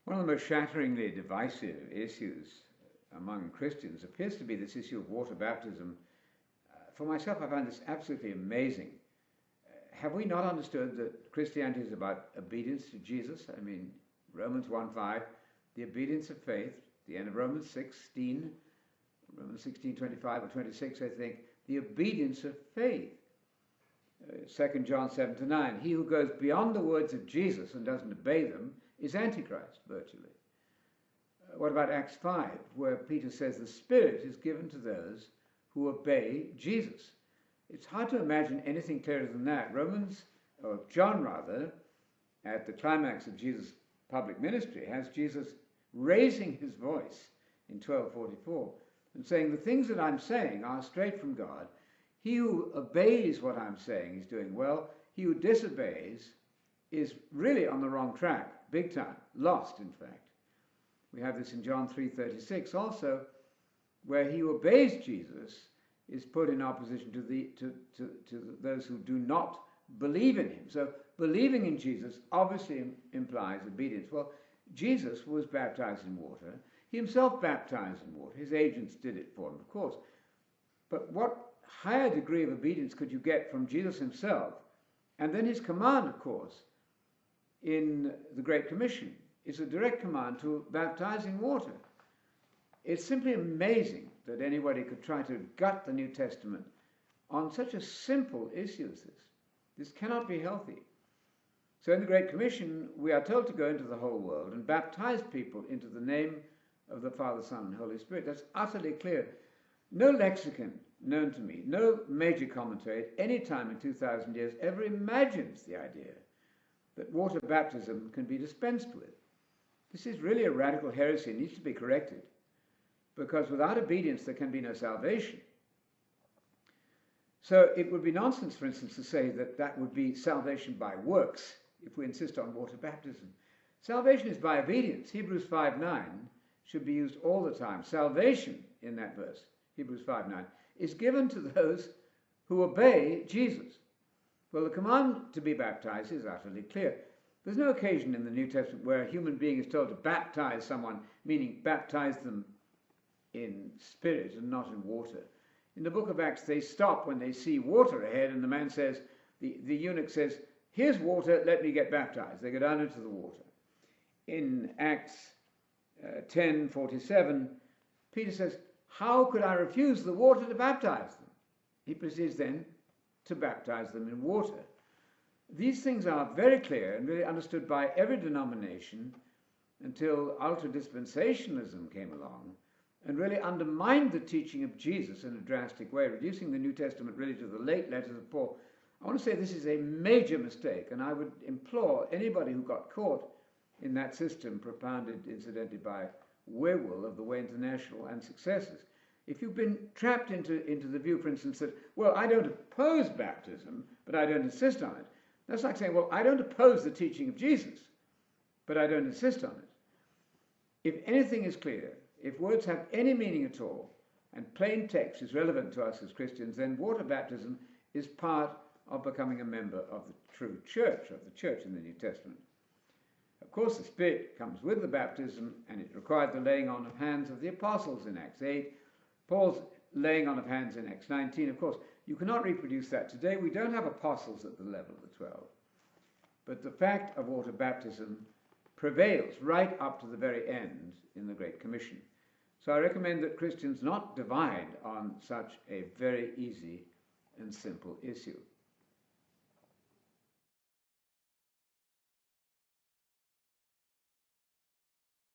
One of the most shatteringly divisive issues among Christians appears to be this issue of water baptism. For myself, I find this absolutely amazing. Have we not understood that Christianity is about obedience to Jesus? I mean, Romans 1:5, the obedience of faith, the end of Romans 16, Romans 16:25 or 26, I think, the obedience of faith. 2 John 7-9, he who goes beyond the words of Jesus and doesn't obey them is Antichrist, virtually. What about Acts 5, where Peter says the Spirit is given to those who obey Jesus? It's hard to imagine anything clearer than that. John rather, at the climax of Jesus' public ministry, has Jesus raising his voice in 12:44 and saying, the things that I'm saying are straight from God. He who obeys what I'm saying is doing well. He who disobeys is really on the wrong track, big time, lost in fact. We have this in John 3:36 also, where he who obeys Jesus is put in opposition to those who do not believe in him. So believing in Jesus obviously implies obedience. Well, Jesus was baptized in water. He himself baptized in water. His agents did it for him, of course. But what higher degree of obedience could you get from Jesus himself? And then his command, of course, in the Great Commission is a direct command to baptize in water. It's simply amazing that anybody could try to gut the New Testament on such a simple issue as this. This cannot be healthy. So in the Great Commission, we are told to go into the whole world and baptize people into the name of the Father, Son, and Holy Spirit. That's utterly clear. No lexicon known to me, no major commentary at any time in 2,000 years ever imagines the idea that water baptism can be dispensed with. This is really a radical heresy. It needs to be corrected, because without obedience there can be no salvation. So it would be nonsense, for instance, to say that that would be salvation by works if we insist on water baptism. Salvation is by obedience. Hebrews 5:9 should be used all the time. Salvation in that verse, Hebrews 5:9, is given to those who obey Jesus. Well, the command to be baptized is utterly clear. There's no occasion in the New Testament where a human being is told to baptize someone, meaning baptize them in spirit and not in water. In the book of Acts, they stop when they see water ahead, and the man says, the eunuch says, here's water, let me get baptized. They go down into the water. In Acts 10:47, Peter says, how could I refuse the water to baptize them? He proceeds then to baptize them in water. These things are very clear and really understood by every denomination until ultra-dispensationalism came along and really undermined the teaching of Jesus in a drastic way, reducing the New Testament really to the late letters of Paul. I want to say this is a major mistake, and I would implore anybody who got caught in that system, propounded incidentally by Wewell of the Way International and successors. If you've been trapped into the view, for instance, that, well, I don't oppose baptism, but I don't insist on it. That's like saying, well, I don't oppose the teaching of Jesus, but I don't insist on it. If anything is clear, if words have any meaning at all, and plain text is relevant to us as Christians, then water baptism is part of becoming a member of the true church, of the church in the New Testament. Of course, the Spirit comes with the baptism, and it required the laying on of hands of the apostles in Acts 8, Paul's laying on of hands in Acts 19. Of course, you cannot reproduce that today. We don't have apostles at the level of the 12. But the fact of water baptism prevails right up to the very end in the Great Commission. So I recommend that Christians not divide on such a very easy and simple issue.